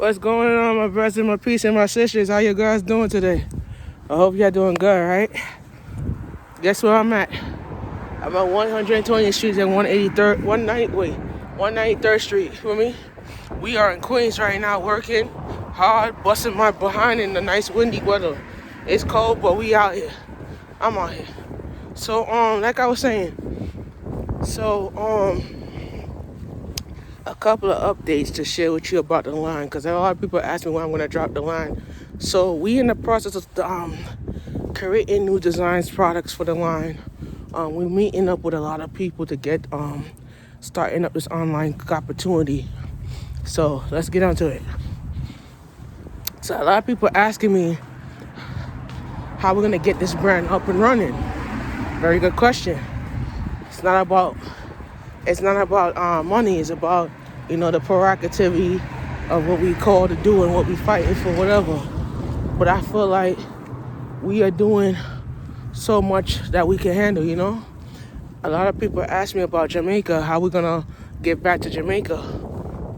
What's going on, my brothers and my peace and my sisters? How you guys doing today? I hope y'all doing good, right? Guess where I'm at? I'm at 120th Street and 193rd Street. You feel me? We are in Queens right now, working hard, busting my behind in the nice windy weather. It's cold, but we out here. I'm out here. So, like I was saying, a couple of updates to share with you about the line, because a lot of people ask me when I'm going to drop the line. So we in the process of creating new designs, products for the line. We're meeting up with a lot of people to get starting up this online opportunity. So let's get onto it. So a lot of people asking me how we're going to get this brand up and running. Very good question. It's not about money. It's about, the proactivity of what we call to do and what we fighting for, whatever. But I feel like we are doing so much that we can handle, A lot of people ask me about Jamaica, how we're going to get back to Jamaica.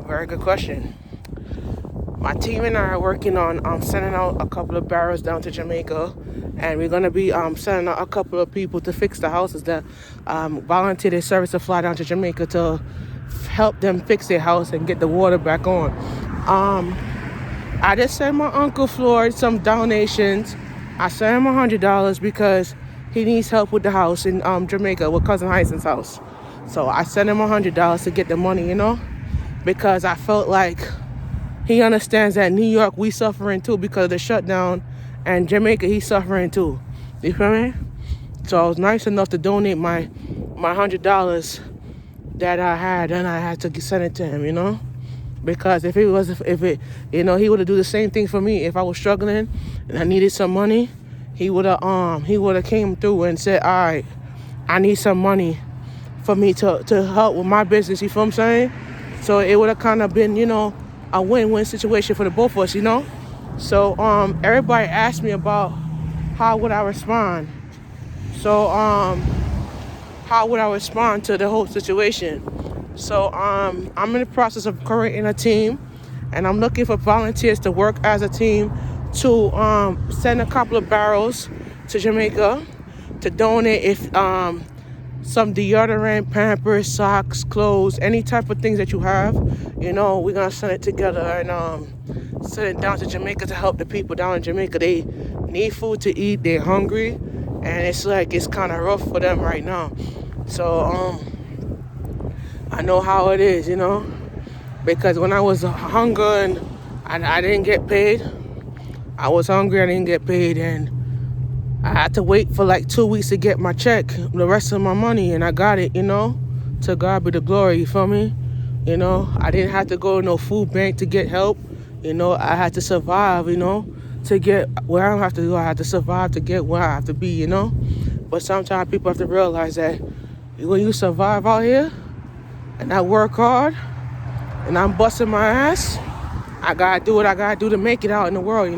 Very good question. My team and I are working on sending out a couple of barrels down to Jamaica, and we're going to be sending out a couple of people to fix the houses that volunteer their service to fly down to Jamaica to help them fix their house and get the water back on. I just sent my Uncle Floyd some donations. I sent him $100 because he needs help with the house in Jamaica with Cousin Hyson's house. So I sent him $100 to get the money, because I felt like he understands that New York, we suffering too because of the shutdown, and Jamaica, he's suffering too. You feel me? So I was nice enough to donate my $100 that I had, and I had to send it to him, because he would have do the same thing for me. If I was struggling and I needed some money, he would have came through and said, all right, I need some money for me to help with my business. You feel what I'm saying? So it would have kind of been, a win-win situation for the both of us, So everybody asked me about how would I respond. So how would I respond to the whole situation? So I'm in the process of creating a team, and I'm looking for volunteers to work as a team to send a couple of barrels to Jamaica to donate if some deodorant, Pampers, socks, clothes, any type of things that you have. We're going to send it together and send it down to Jamaica to help the people down in Jamaica. They need food to eat. They're hungry. And it's kind of rough for them right now. So I know how it is, because when I was hungry and I didn't get paid, I was hungry, I didn't get paid, and I had to wait for like 2 weeks to get my check, the rest of my money, and I got it, To God be the glory, you feel me? I didn't have to go to no food bank to get help. I had to survive, to get where I don't have to go. I had to survive to get where I have to be, But sometimes people have to realize that when you survive out here and I work hard and I'm busting my ass, I gotta do what I gotta do to make it out in the world,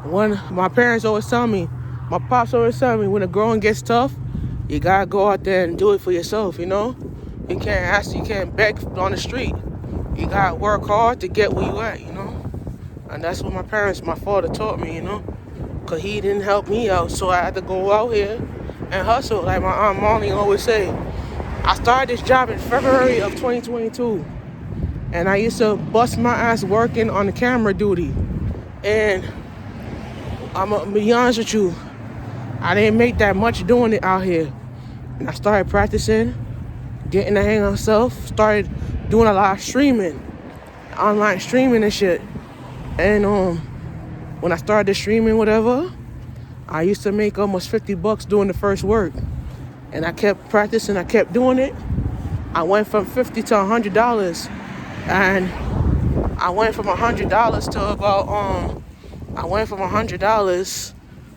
When my parents always tell me, my pops always tell me, when the going gets tough, you gotta go out there and do it for yourself, You can't beg on the street. You gotta work hard to get where you at, And that's what my father taught me, Cause he didn't help me out, so I had to go out here and hustle. Like my Aunt Molly always say, I started this job in February of 2022, and I used to bust my ass working on the camera duty. And I'm gonna be honest with you, I didn't make that much doing it out here. And I started practicing, getting the hang of myself, started doing a lot of streaming, online streaming and shit. And when I started the streaming, whatever, I used to make almost $50 doing the first work. And I kept practicing, I kept doing it. I went from $50 to $100. And I went from $100 to about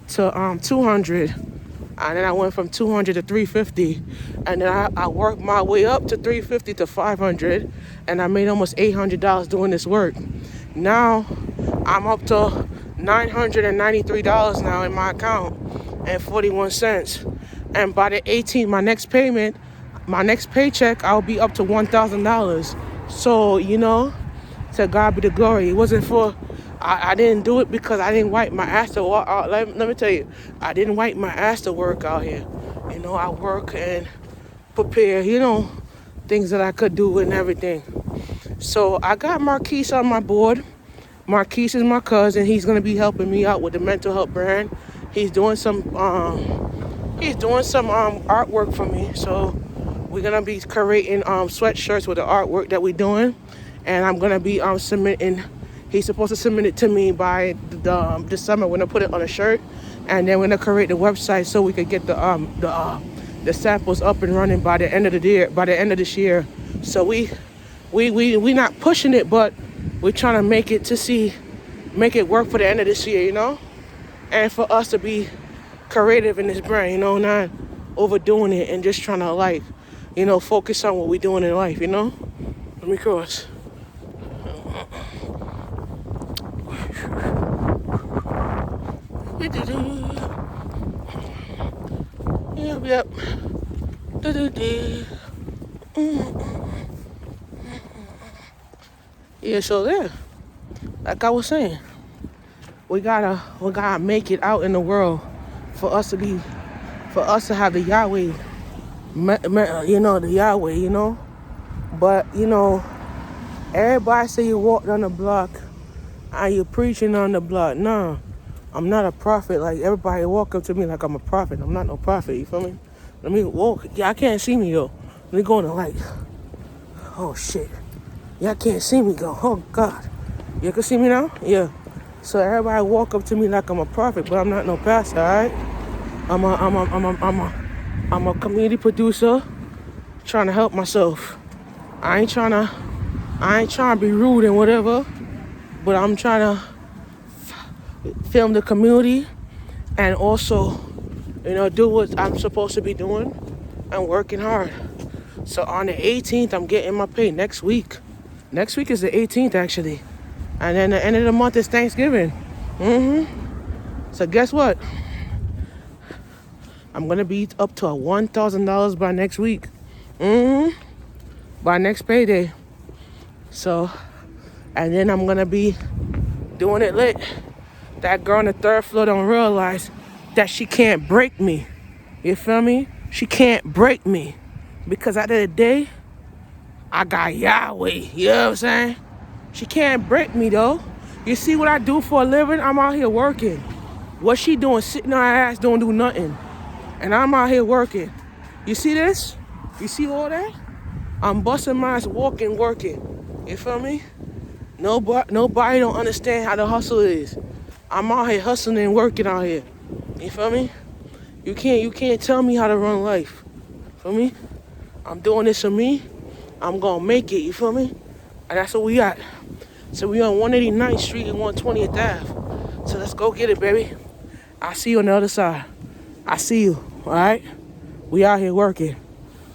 to $200. And then I went from $200 to $350. And then I worked my way up to $350 to $500. And I made almost $800 doing this work. Now I'm up to $993 now in my account and 41 cents. And by the 18th, my next paycheck, I'll be up to $1,000. So, To God be the glory. It wasn't for, I didn't do it because I didn't wipe my ass to walk out. Let me tell you, I didn't wipe my ass to work out here. You know, I work and prepare, you know, things that I could do and everything. So I got Marquise on my board. Marquise is my cousin. He's gonna be helping me out with the mental health brand. He's doing some artwork for me. So we're gonna be creating sweatshirts with the artwork that we're doing, and I'm gonna be submitting. He's supposed to submit it to me by the summer. We're gonna put it on a shirt, and then we're gonna create the website so we could get the samples up and running by the end of the year. By the end of this year, so we not pushing it, but we're trying to make it work for the end of this year, you know, and for us to be creative in this brand, you know, not overdoing it and just trying to, like, you know, focus on what we're doing in life, you know. Let me cross. Yep. Yeah, so there, like I was saying, we gotta make it out in the world for us to have the Yahweh, you know, the Yahweh, you know. But you know, everybody say you walked on the block and you preaching on the block. No, I'm not a prophet. Like everybody walk up to me like I'm a prophet. I'm not no prophet. You feel me? Let me walk. Yeah, I can't see me though. Let me go in the light. Oh shit. Y'all can't see me go. Oh God. You can see me now? Yeah. So everybody walk up to me like I'm a prophet, but I'm not no pastor, alright? I'm a community producer trying to help myself. I ain't trying to be rude and whatever, but I'm trying to film the community and also, you know, do what I'm supposed to be doing and working hard. So on the 18th, I'm getting my pay next week. Next week is the 18th, actually. And then the end of the month is Thanksgiving. So guess what? I'm going to be up to $1,000 by next week. By next payday. So, and then I'm going to be doing it lit. That girl on the third floor don't realize that she can't break me. You feel me? She can't break me. Because at the end of the day, I got Yahweh, you know what I'm saying? She can't break me though. You see what I do for a living? I'm out here working. What she doing, sitting on her ass, don't do nothing. And I'm out here working. You see this? You see all that? I'm busting my ass, walking, working. You feel me? Nobody don't understand how the hustle is. I'm out here hustling and working out here. You feel me? You can't tell me how to run life. Feel me? I'm doing this for me. I'm gonna make it, you feel me? And that's what we got. So we on 189th Street and 120th Ave. So let's go get it, baby. I'll see you on the other side. I see you, all right? We out here working.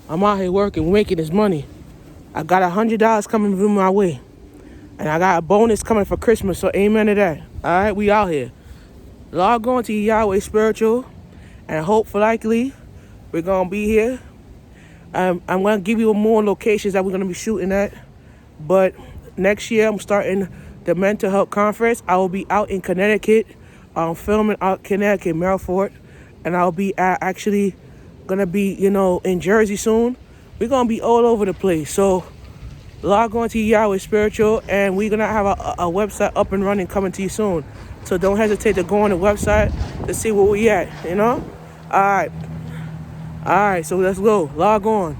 I'm out here working, making this money. I got $100 coming from my way. And I got a bonus coming for Christmas, so amen to that. All right, we out here. Log on to Yahweh Spiritual, and hopefully we're gonna be here. I'm going to give you more locations that we're going to be shooting at. But next year, I'm starting the mental health conference. I will be out in Connecticut, filming out Connecticut, Melfort. And I'll be actually going to be, you know, in Jersey soon. We're going to be all over the place. So log on to Yahweh Spiritual, and we're going to have a website up and running coming to you soon. So don't hesitate to go on the website to see where we at, you know? All right, so let's go. Log on.